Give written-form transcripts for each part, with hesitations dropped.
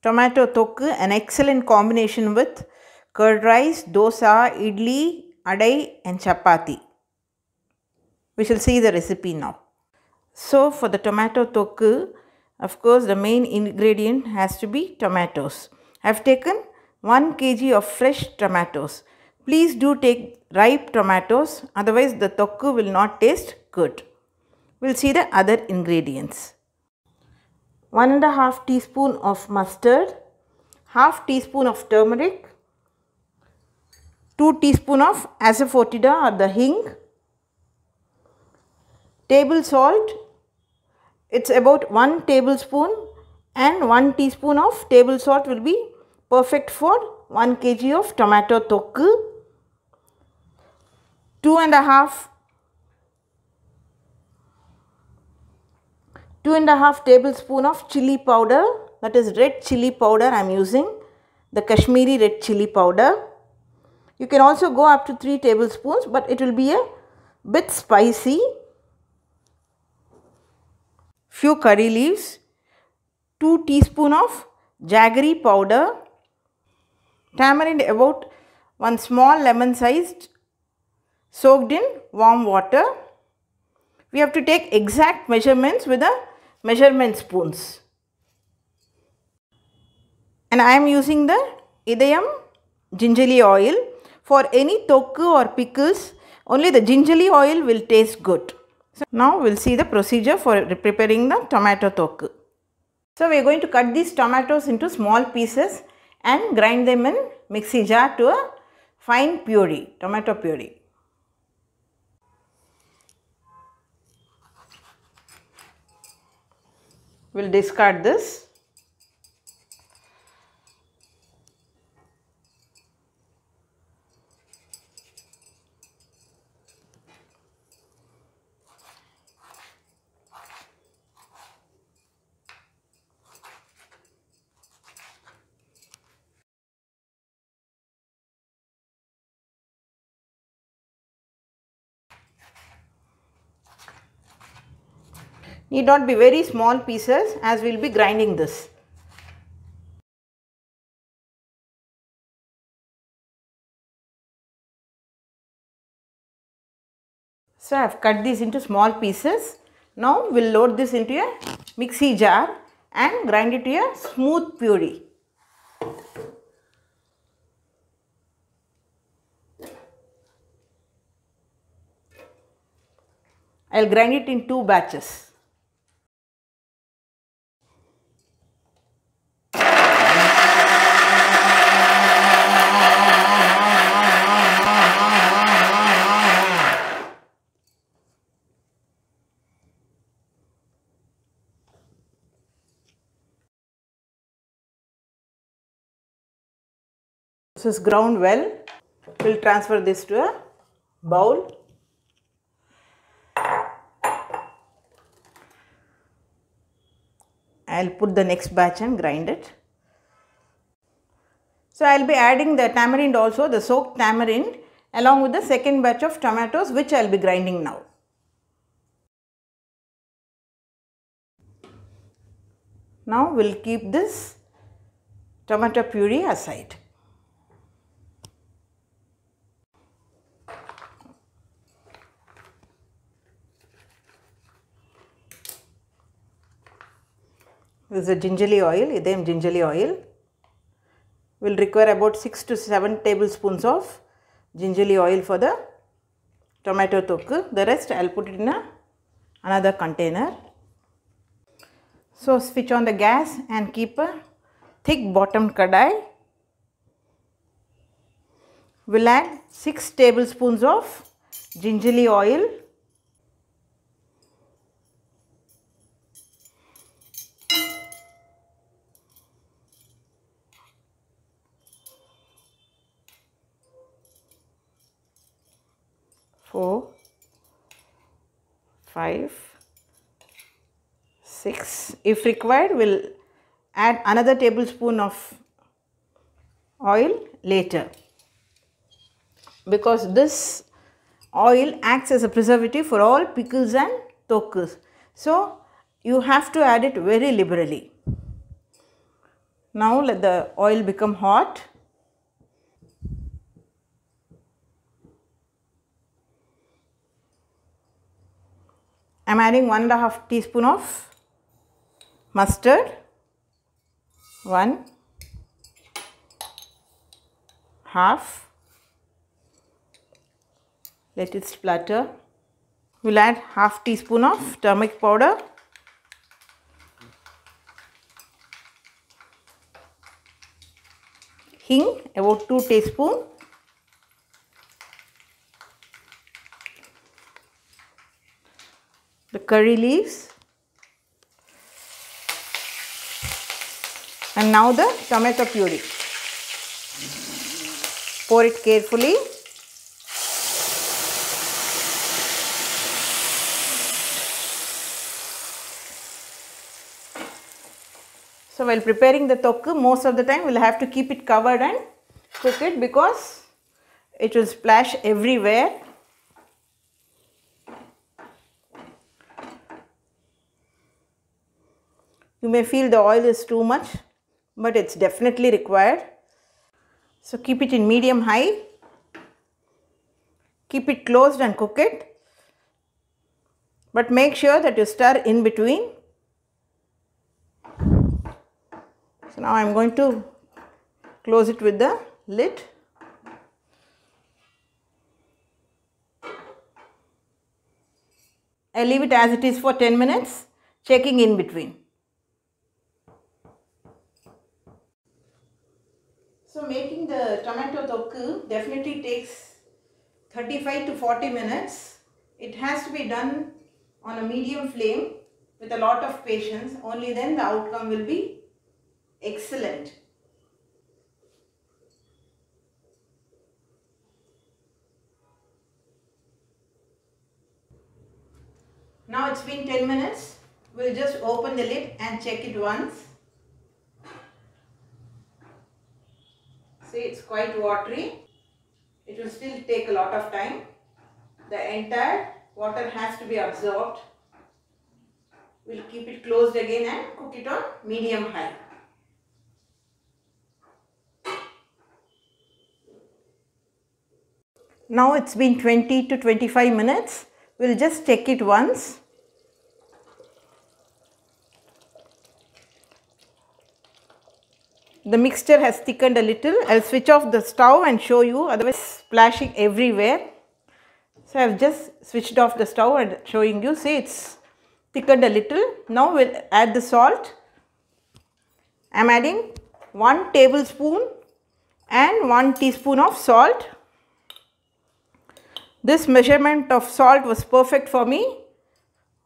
Tomato tokku, an excellent combination with curd rice, dosa, idli, adai and chapati. We shall see the recipe now. So for the tomato tokku, of course the main ingredient has to be tomatoes. I have taken 1 kg of fresh tomatoes. Please do take ripe tomatoes, otherwise the tokku will not taste good. We will see the other ingredients. 1.5 teaspoon of mustard, half teaspoon of turmeric, 2 teaspoon of asafoetida or the hing, table salt, it's about 1 tablespoon, and 1 teaspoon of table salt will be perfect for 1 kg of tomato tokku. 2.5 tablespoon of chili powder, that is red chili powder I am using, the Kashmiri red chili powder. You can also go up to 3 tablespoons, but it will be a bit spicy. Few curry leaves, 2 teaspoon of jaggery powder, tamarind about 1 small lemon sized soaked in warm water. We have to take exact measurements with the measurement spoons. And I am using the Idayam gingerly oil. For any tokku or pickles, only the gingerly oil will taste good. So now we will see the procedure for preparing the tomato tokku. So we are going to cut these tomatoes into small pieces and grind them in mixie jar to a fine puree, tomato puree. We will discard this. Need not be very small pieces, as we will be grinding this. So I have cut these into small pieces. Now we will load this into a mixie jar and grind it to a smooth puree. I will grind it in 2 batches. This is ground well. We will transfer this to a bowl. I will put the next batch and grind it. So I will be adding the tamarind also, the soaked tamarind, along with the second batch of tomatoes, which I will be grinding now. Now we will keep this tomato puree aside. This is a gingerly oil, Idayam gingerly oil. We will require about 6 to 7 tablespoons of gingerly oil for the tomato tokku. The rest I will put it in another container. So switch on the gas and keep a thick bottomed kadai. We will add 6 tablespoons of gingerly oil. Four, 5, 6. If required, we will add another tablespoon of oil later, because this oil acts as a preservative for all pickles and tokkus. So you have to add it very liberally. Now let the oil become hot. I am adding 1.5 teaspoon of mustard, 1, half, let it splatter. We will add half teaspoon of turmeric powder, hing about 2 teaspoons, the curry leaves, and now the tomato puree. Pour it carefully. So while preparing the tokku, most of the time we will have to keep it covered and cook it because it will splash everywhere. You may feel the oil is too much, but it's definitely required. So keep it in medium high. Keep it closed and cook it. But make sure that you stir in between. So now I am going to close it with the lid. I leave it as it is for 10 minutes, checking in between. So making the tomato tokku definitely takes 35 to 40 minutes. It has to be done on a medium flame with a lot of patience. Only then the outcome will be excellent. Now it's been 10 minutes. We'll just open the lid and check it once. See, it's quite watery. It will still take a lot of time. The entire water has to be absorbed. We'll keep it closed again and cook it on medium high. Now it's been 20 to 25 minutes. We'll just check it once. The mixture has thickened a little. I'll switch off the stove and show you, otherwise splashing everywhere. So I've just switched off the stove and showing you. See, it's thickened a little. Now we'll add the salt. I'm adding 1 tablespoon and 1 teaspoon of salt. This measurement of salt was perfect for me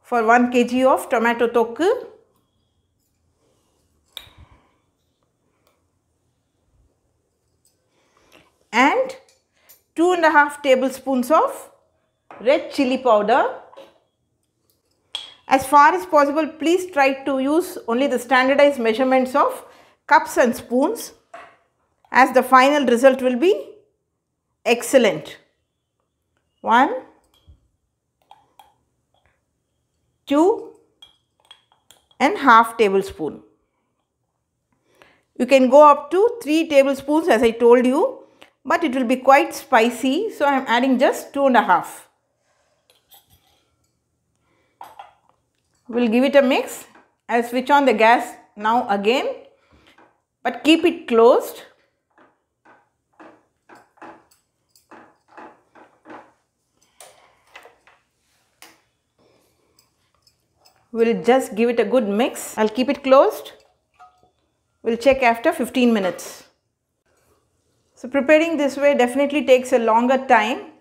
for 1 kg of tomato tokku. And 2.5 tablespoons of red chili powder. As far as possible, please try to use only the standardized measurements of cups and spoons, as the final result will be excellent. 1, 2 and half tablespoon. You can go up to 3 tablespoons as I told you, but it will be quite spicy, so I am adding just 2.5. We'll give it a mix. I'll switch on the gas now again, but keep it closed. We'll just give it a good mix. I'll keep it closed. We'll check after 15 minutes. So preparing this way definitely takes a longer time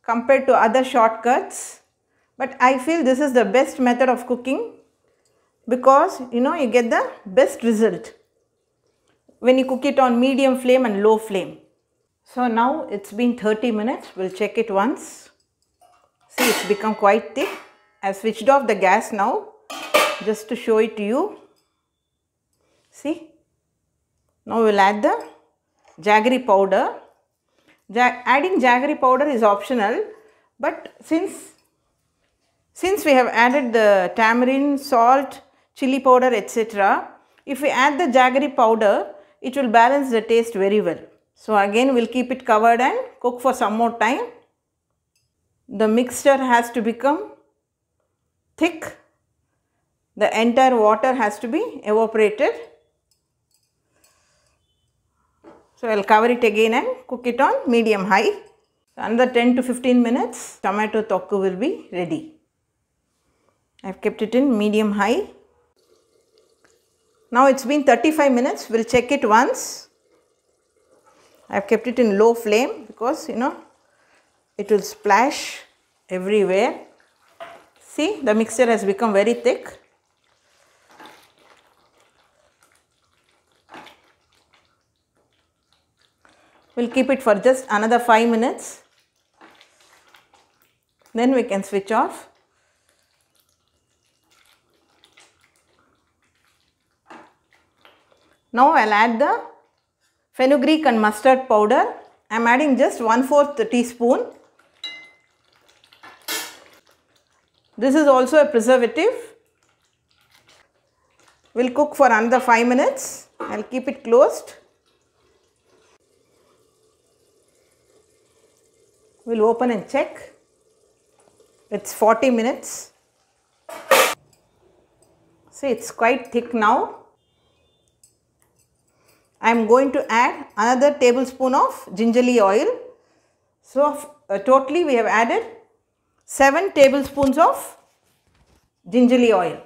compared to other shortcuts. But I feel this is the best method of cooking because you get the best result when you cook it on medium flame and low flame. So now it's been 30 minutes. We'll check it once. See, it's become quite thick. I've switched off the gas now just to show it to you. See, now we'll add the jaggery powder. Adding jaggery powder is optional, but since we have added the tamarind, salt, chili powder, etc., if we add the jaggery powder, it will balance the taste very well. So again we'll keep it covered and cook for some more time. The mixture has to become thick. The entire water has to be evaporated. So I'll cover it again and cook it on medium high. Another 10 to 15 minutes, tomato tokku will be ready. I've kept it in medium high. Now it's been 35 minutes, we'll check it once. I've kept it in low flame because it will splash everywhere. See, the mixture has become very thick. We'll keep it for just another 5 minutes. Then we can switch off. Now I'll add the fenugreek and mustard powder. I'm adding just 1/4 teaspoon. This is also a preservative. We'll cook for another 5 minutes. I'll keep it closed. We'll open and check. It's 40 minutes. See, it's quite thick now. I am going to add another tablespoon of gingerly oil. So totally we have added 7 tablespoons of gingerly oil.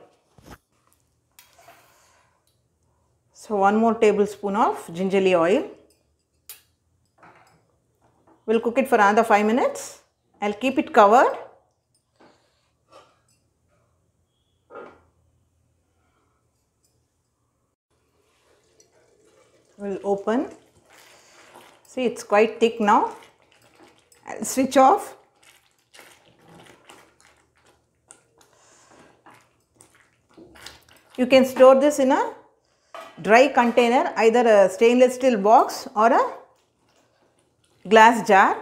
So 1 more tablespoon of gingerly oil. We'll cook it for another 5 minutes. I'll keep it covered. We'll open. See, it's quite thick now. I'll switch off. You can store this in a dry container, either a stainless steel box or a glass jar.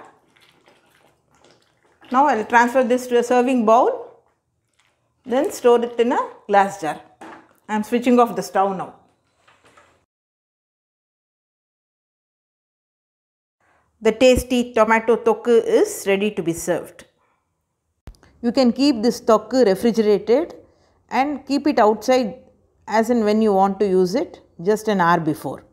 Now I will transfer this to a serving bowl, then store it in a glass jar. I am switching off the stove now. The tasty tomato tokku is ready to be served. You can keep this tokku refrigerated and keep it outside as and when you want to use it, just an hour before.